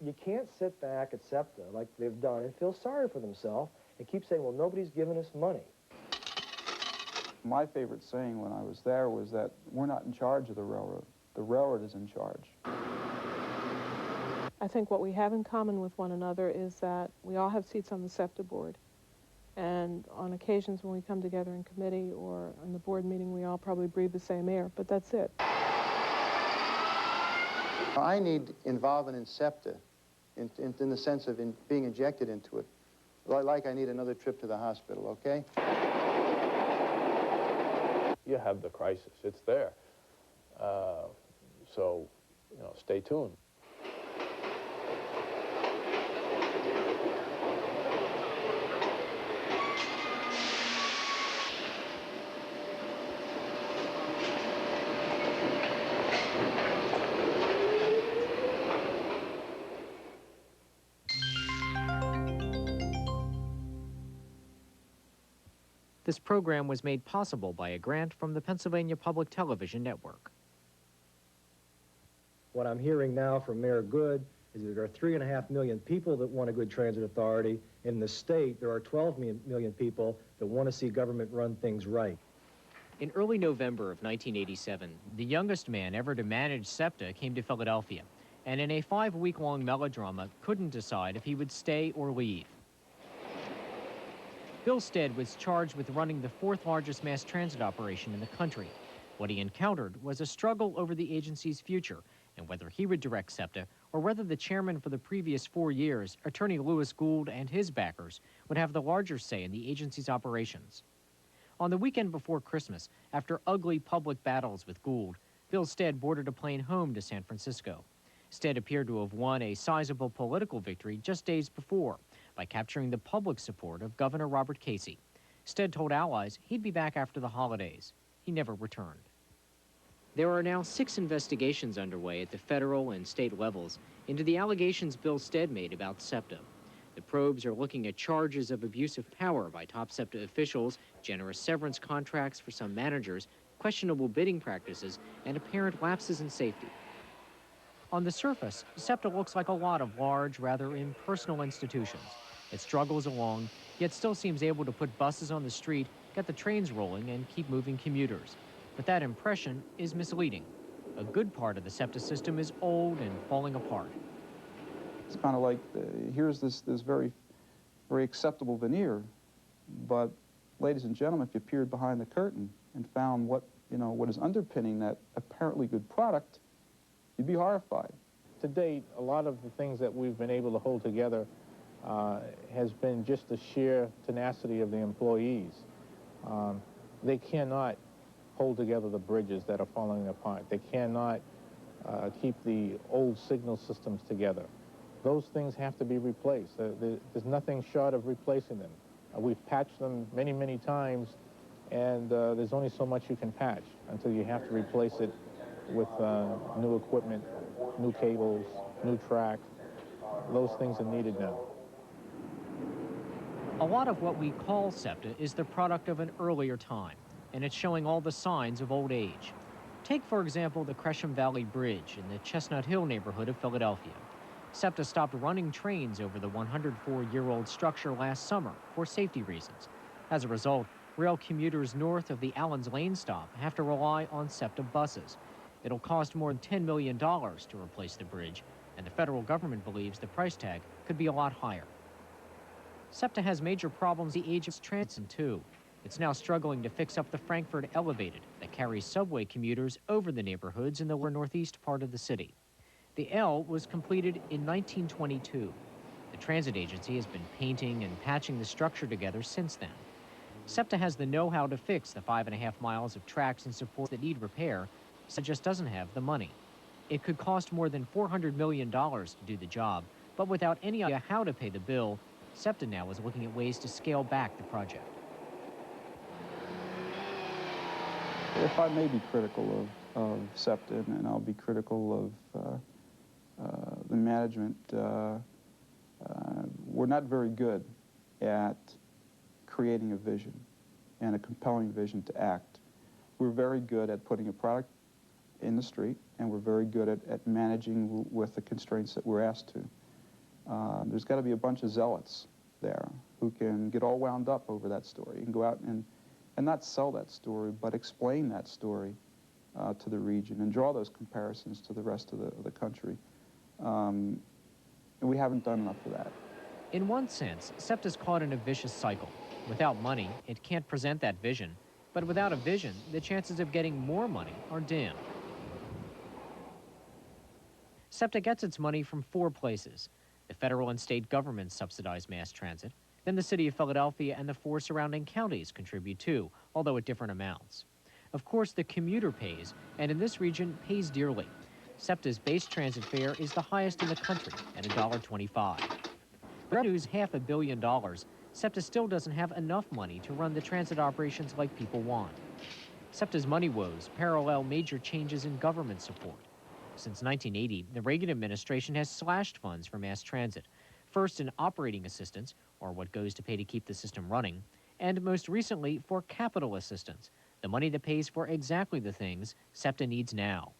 You can't sit back at Septa like they've done and feel sorry for themselves and keep saying, well, nobody's giving us money. My favorite saying when I was there was that we're not in charge of the railroad is in charge. I think what we have in common with one another is that we all have seats on the Septa board. And on occasions when we come together in committee or in the board meeting, we all probably breathe the same air, but that's it. I need involvement in Septa in the sense of being injected into it, like I need another trip to the hospital, okay? You have the crisis. It's there. So, you know, stay tuned. This program was made possible by a grant from the Pennsylvania Public Television Network. What I'm hearing now from Mayor Good is that there are 3.5 million people that want a good transit authority. In the state, there are 12 million people that want to see government run things right. In early November of 1987, the youngest man ever to manage Septa came to Philadelphia, and in a 5-week-long melodrama, couldn't decide if he would stay or leave. Bill Stead was charged with running the 4th largest mass transit operation in the country. What he encountered was a struggle over the agency's future and whether he would direct Septa or whether the chairman for the previous 4 years, Attorney Lewis Gould, and his backers would have the larger say in the agency's operations. On the weekend before Christmas, after ugly public battles with Gould, Bill Stead boarded a plane home to San Francisco. Stead appeared to have won a sizable political victory just days before by capturing the public support of Governor Robert Casey. Stead told allies he'd be back after the holidays. He never returned. There are now 6 investigations underway at the federal and state levels into the allegations Bill Stead made about Septa. The probes are looking at charges of abuse of power by top Septa officials, generous severance contracts for some managers, questionable bidding practices, and apparent lapses in safety. On the surface, Septa looks like a lot of large, rather impersonal institutions. It struggles along, yet still seems able to put buses on the street, get the trains rolling, and keep moving commuters. But that impression is misleading. A good part of the Septa system is old and falling apart. It's kind of like, here's this very, very acceptable veneer, but ladies and gentlemen, if you peered behind the curtain and found what is underpinning that apparently good product, you'd be horrified. To date, a lot of the things that we've been able to hold together has been just the sheer tenacity of the employees. They cannot hold together the bridges that are falling apart. They cannot keep the old signal systems together. Those things have to be replaced. There's nothing short of replacing them. We've patched them many, many times, and there's only so much you can patch until you have to replace it with new equipment, new cables, new track. Those things are needed now. A lot of what we call Septa is the product of an earlier time, and it's showing all the signs of old age. Take, for example, the Gresham Valley Bridge in the Chestnut Hill neighborhood of Philadelphia. Septa stopped running trains over the 104-year-old structure last summer for safety reasons. As a result, rail commuters north of the Allens Lane stop have to rely on Septa buses. It'll cost more than $10 million to replace the bridge, and the federal government believes the price tag could be a lot higher. Septa has major problems the age of transit too. It's now struggling to fix up the Frankford Elevated that carries subway commuters over the neighborhoods in the northeast part of the city. The L was completed in 1922. The transit agency has been painting and patching the structure together since then. Septa has the know-how to fix the 5.5 miles of tracks and supports that need repair, so it just doesn't have the money. It could cost more than $400 million to do the job, but without any idea how to pay the bill, Septa now is looking at ways to scale back the project. If I may be critical of Septa, and I'll be critical of the management, we're not very good at creating a vision and a compelling vision to act. We're very good at putting a product in the street, and we're very good at managing with the constraints that we're asked to. There's got to be a bunch of zealots there who can get all wound up over that story and go out and not sell that story, but explain that story to the region and draw those comparisons to the rest of the country. And we haven't done enough of that. In one sense, Septa's caught in a vicious cycle. Without money, it can't present that vision. But without a vision, the chances of getting more money are dim. Septa gets its money from 4 places. The federal and state governments subsidize mass transit. Then the city of Philadelphia and the 4 surrounding counties contribute too, although at different amounts. Of course, the commuter pays, and in this region, pays dearly. Septa's base transit fare is the highest in the country at $1.25. Revenue's $500 million. Septa still doesn't have enough money to run the transit operations like people want. Septa's money woes parallel major changes in government support. Since 1980, the Reagan administration has slashed funds for mass transit, first in operating assistance, or what goes to pay to keep the system running, and most recently for capital assistance, the money that pays for exactly the things Septa needs now.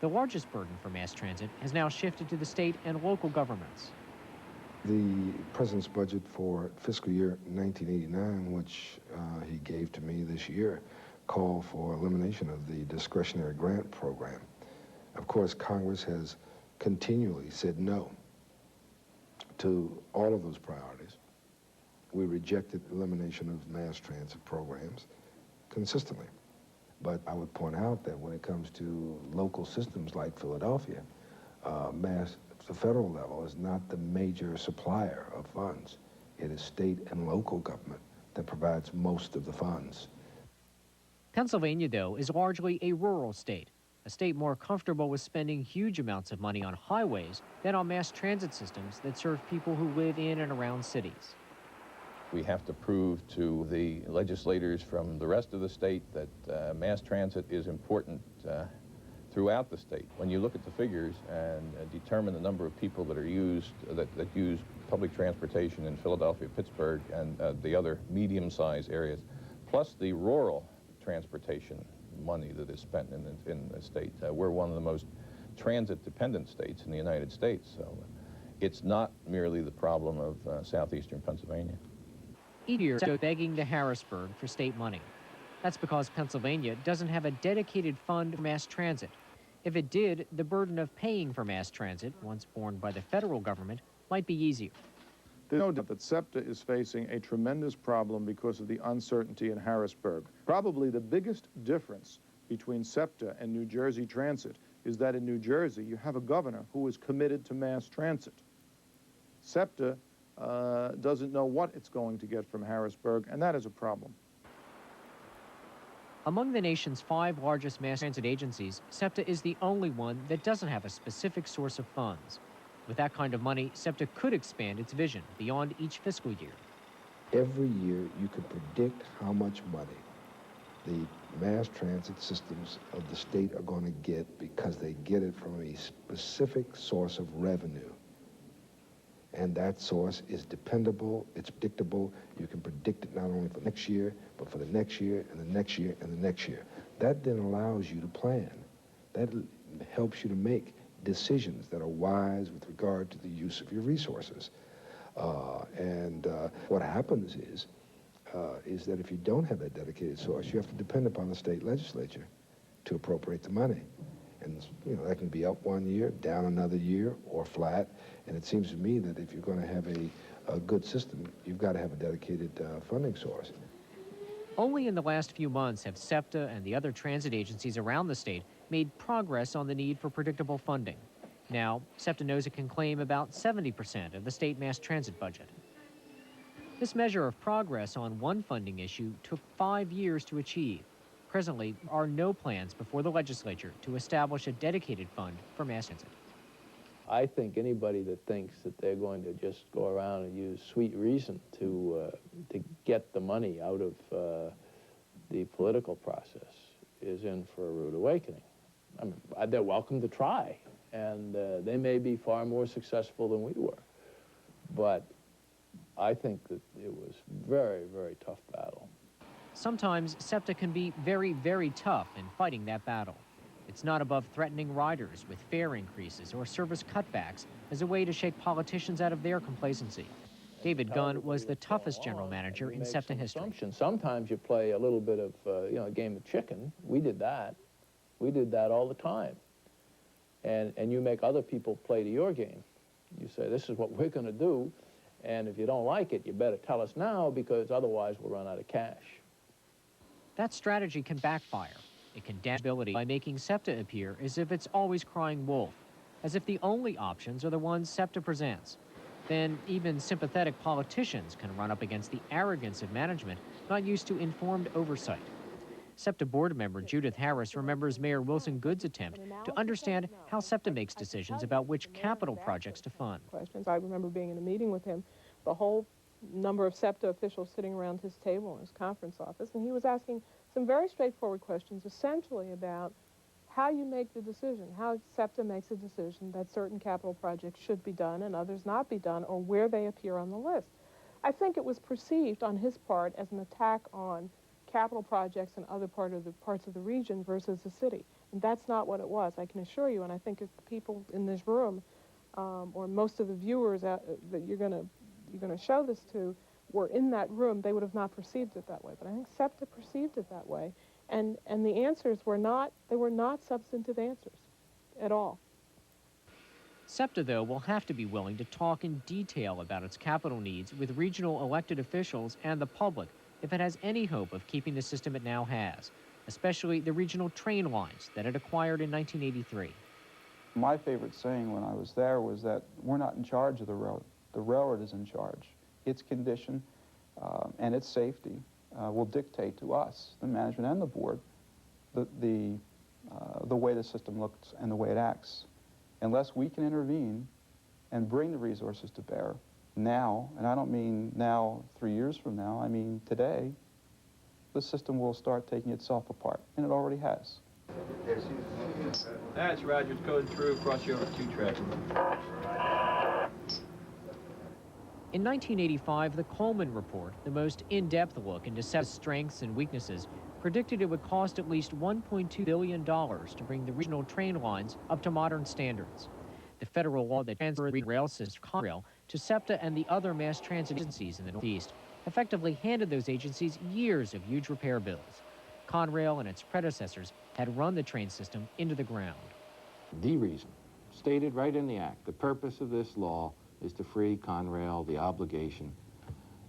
The largest burden for mass transit has now shifted to the state and local governments. The president's budget for fiscal year 1989, which he gave to me this year, called for elimination of the discretionary grant program. Of course, Congress has continually said no to all of those priorities. We rejected elimination of mass transit programs consistently. But I would point out that when it comes to local systems like Philadelphia, the federal level is not the major supplier of funds. It is state and local government that provides most of the funds. Pennsylvania, though, is largely a rural state, a state more comfortable with spending huge amounts of money on highways than on mass transit systems that serve people who live in and around cities. We have to prove to the legislators from the rest of the state that mass transit is important throughout the state. When you look at the figures and determine the number of people that are that use public transportation in Philadelphia, Pittsburgh, and the other medium-sized areas, plus the rural transportation money that is spent in the state, we're one of the most transit-dependent states in the United States. So it's not merely the problem of southeastern Pennsylvania. Each year, go begging to Harrisburg for state money. That's because Pennsylvania doesn't have a dedicated fund for mass transit. If it did, the burden of paying for mass transit, once borne by the federal government, might be easier. There's no doubt that SEPTA is facing a tremendous problem because of the uncertainty in Harrisburg. Probably the biggest difference between SEPTA and New Jersey Transit is that in New Jersey, you have a governor who is committed to mass transit. SEPTA doesn't know what it's going to get from Harrisburg, and that is a problem. Among the nation's 5 largest mass transit agencies, SEPTA is the only one that doesn't have a specific source of funds. With that kind of money, SEPTA could expand its vision beyond each fiscal year. Every year, you could predict how much money the mass transit systems of the state are going to get because they get it from a specific source of revenue. And that source is dependable, it's predictable. You can predict it not only for next year, but for the next year, and the next year, and the next year. That then allows you to plan. That helps you to make decisions that are wise with regard to the use of your resources. What happens is that if you don't have that dedicated source, you have to depend upon the state legislature to appropriate the money. And that can be up one year, down another year, or flat. And it seems to me that if you're going to have a good system, you've got to have a dedicated funding source. Only in the last few months have SEPTA and the other transit agencies around the state made progress on the need for predictable funding. Now, SEPTA knows it can claim about 70% of the state mass transit budget. This measure of progress on one funding issue took 5 years to achieve. Presently, there are no plans before the legislature to establish a dedicated fund for mass transit. I think anybody that thinks that they're going to just go around and use sweet reason to get the money out of the political process is in for a rude awakening. I mean, they're welcome to try, and they may be far more successful than we were. But I think that it was very, very tough battle. Sometimes SEPTA can be very, very tough in fighting that battle. It's not above threatening riders with fare increases or service cutbacks as a way to shake politicians out of their complacency. David Gunn was the toughest general manager in Septa history. Sometimes you play a little bit of, a game of chicken. We did that. We did that all the time. And you make other people play to your game. You say, this is what we're going to do, and if you don't like it, you better tell us now, because otherwise we'll run out of cash. That strategy can backfire. It can damage ability by making Septa appear as if it's always crying wolf, as if the only options are the ones Septa presents. Then even sympathetic politicians can run up against the arrogance of management not used to informed oversight. Septa board member Judith Harris remembers Mayor Wilson Good's attempt to understand how Septa makes decisions about which capital projects to fund. I remember being in a meeting with him, the whole number of Septa officials sitting around his table in his conference office, and he was asking some very straightforward questions, essentially about how you make the decision, how Septa makes a decision that certain capital projects should be done and others not be done, or where they appear on the list. I think it was perceived on his part as an attack on capital projects in other parts of the region versus the city. And that's not what it was, I can assure you. And I think if the people in this room, or most of the viewers that you're going to show this to, were in that room, they would have not perceived it that way. But I think Septa perceived it that way. And the answers were not substantive answers at all. Septa, though, will have to be willing to talk in detail about its capital needs with regional elected officials and the public if it has any hope of keeping the system it now has, especially the regional train lines that it acquired in 1983. My favorite saying when I was there was that we're not in charge of the railroad. The railroad is in charge. Its condition and its safety will dictate to us, the management and the board, the way the system looks and the way it acts. Unless we can intervene and bring the resources to bear now, and I don't mean now 3 years from now, I mean today, the system will start taking itself apart, and it already has. That's Rogers going through across the over 2-track. In 1985, the Coleman Report, the most in-depth look into Septa's strengths and weaknesses, predicted it would cost at least $1.2 billion to bring the regional train lines up to modern standards. The federal law that transferred the rail system, Conrail, to Septa and the other mass transit agencies in the Northeast effectively handed those agencies years of huge repair bills. Conrail and its predecessors had run the train system into the ground. The reason, stated right in the Act, the purpose of this law is to free Conrail the obligation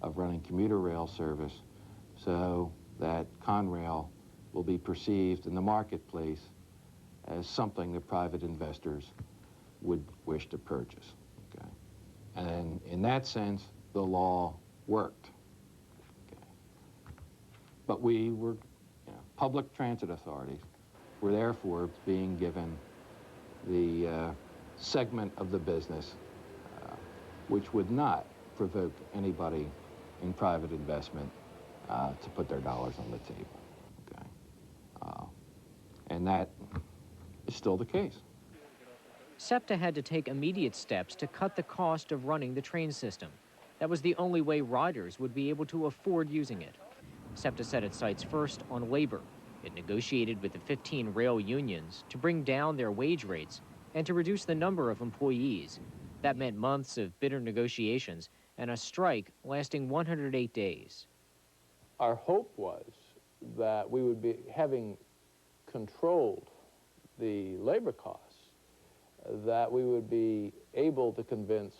of running commuter rail service so that Conrail will be perceived in the marketplace as something that private investors would wish to purchase. Okay? And in that sense, the law worked. Okay? But we were, public transit authorities were therefore being given the segment of the business which would not provoke anybody in private investment to put their dollars on the table. Okay? And that is still the case. Septa had to take immediate steps to cut the cost of running the train system. That was the only way riders would be able to afford using it. Septa set its sights first on labor. It negotiated with the 15 rail unions to bring down their wage rates and to reduce the number of employees. That meant months of bitter negotiations and a strike lasting 108 days. Our hope was that we would be having controlled the labor costs, that we would be able to convince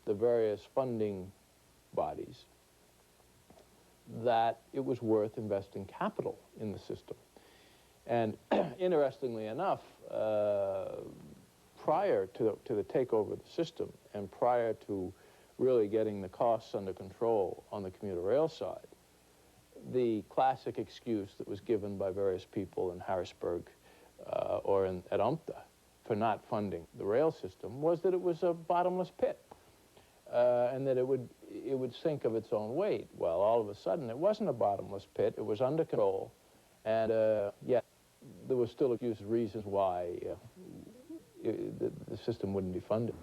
the various funding bodies that it was worth investing capital in the system. And interestingly enough, prior to the takeover of the system and prior to really getting the costs under control on the commuter rail side, the classic excuse that was given by various people in Harrisburg or at UMTA for not funding the rail system was that it was a bottomless pit and that it would sink of its own weight. Well, all of a sudden, it wasn't a bottomless pit. It was under control, and yet there was still reasons why the system wouldn't be funded.